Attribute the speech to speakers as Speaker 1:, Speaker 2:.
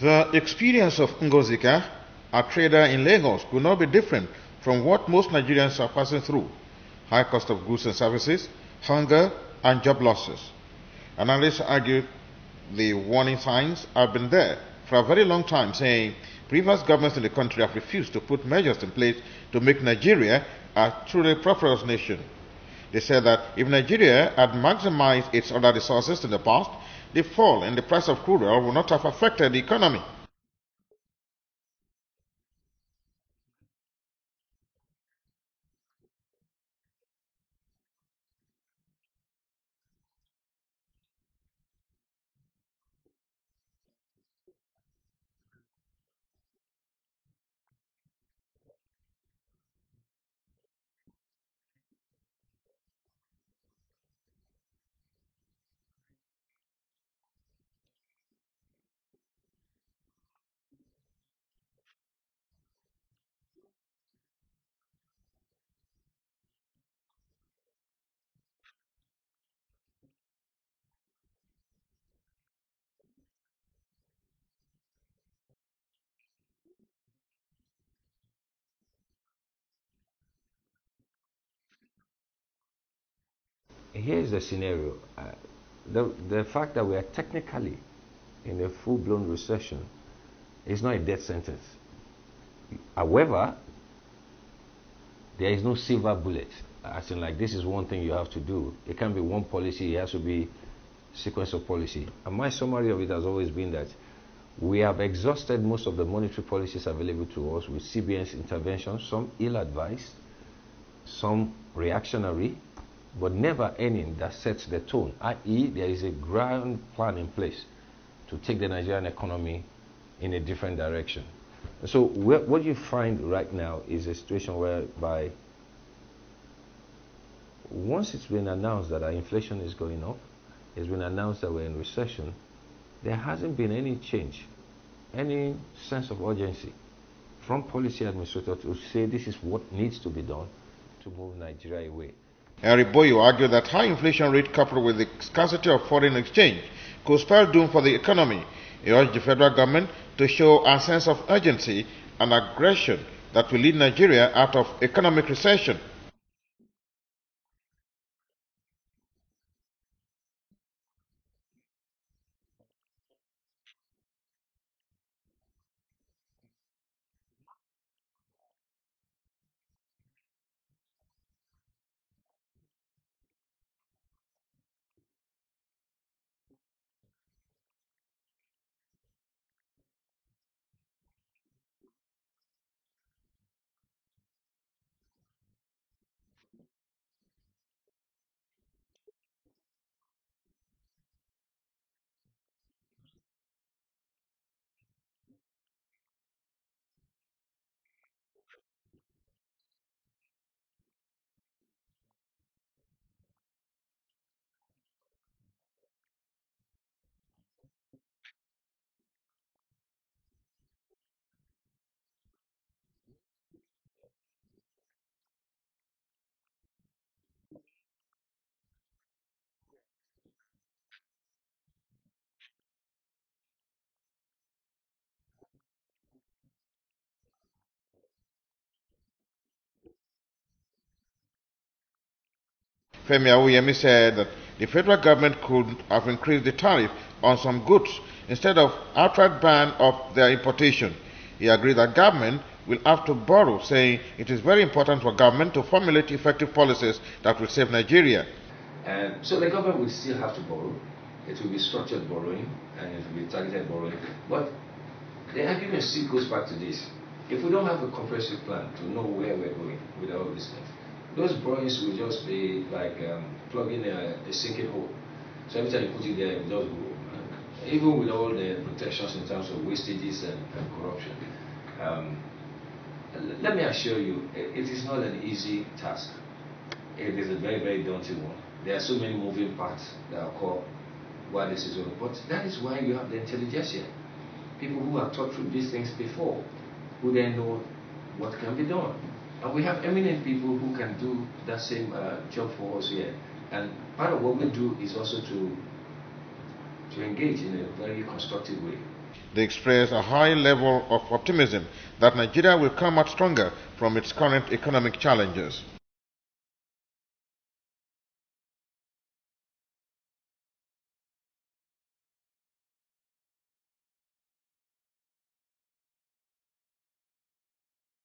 Speaker 1: The experience of Ngozika, a trader in Lagos, could not be different from what most Nigerians are passing through: high cost of goods and services, hunger, and job losses. Analysts argue the warning signs have been there for a very long time, saying previous governments in the country have refused to put measures in place to make Nigeria a truly prosperous nation. They said that if Nigeria had maximized its other resources in the past, the fall in the price of crude oil would not have affected the economy.
Speaker 2: Here's the scenario. The fact that we are technically in a full-blown recession is not a death sentence. However, there is no silver bullet. As in, like, this is one thing you have to do. It can't be one policy. It has to be sequence of policy. And my summary of it has always been that we have exhausted most of the monetary policies available to us with CBN's intervention, some ill-advised, some reactionary, but never any that sets the tone, i.e. there is a grand plan in place to take the Nigerian economy in a different direction. So what you find right now is a situation whereby once it's been announced that our inflation is going up, it's been announced that we're in recession, there hasn't been any change, any sense of urgency from policy administrators to say this is what needs to be done to move Nigeria away.
Speaker 1: Eric Boyo argued that high inflation rate coupled with the scarcity of foreign exchange could spell doom for the economy. He urged the federal government to show a sense of urgency and aggression that will lead Nigeria out of economic recession. Femi Awuyemi said that the federal government could have increased the tariff on some goods instead of outright ban of their importation. He agreed that government will have to borrow, saying it is very important for government to formulate effective policies that will save Nigeria.
Speaker 3: So the government will still have to borrow. It will be structured borrowing and it will be targeted borrowing. But the argument still goes back to this. If we don't have a comprehensive plan to know where we're going with all these things, those borrowings will just be like plugging a sinking hole. So every time you put it there, it will just go. Even with all the protections in terms of wastages and corruption. Let me assure you, it is not an easy task. It is a very, very daunting one. There are so many moving parts that occur while this is over. But that is why you have the intelligentsia. People who have thought through these things before, who then know what can be done. And we have eminent people who can do that same job for us here. And part of what we do is also to engage in a very constructive way.
Speaker 1: They expressed a high level of optimism that Nigeria will come out stronger from its current economic challenges.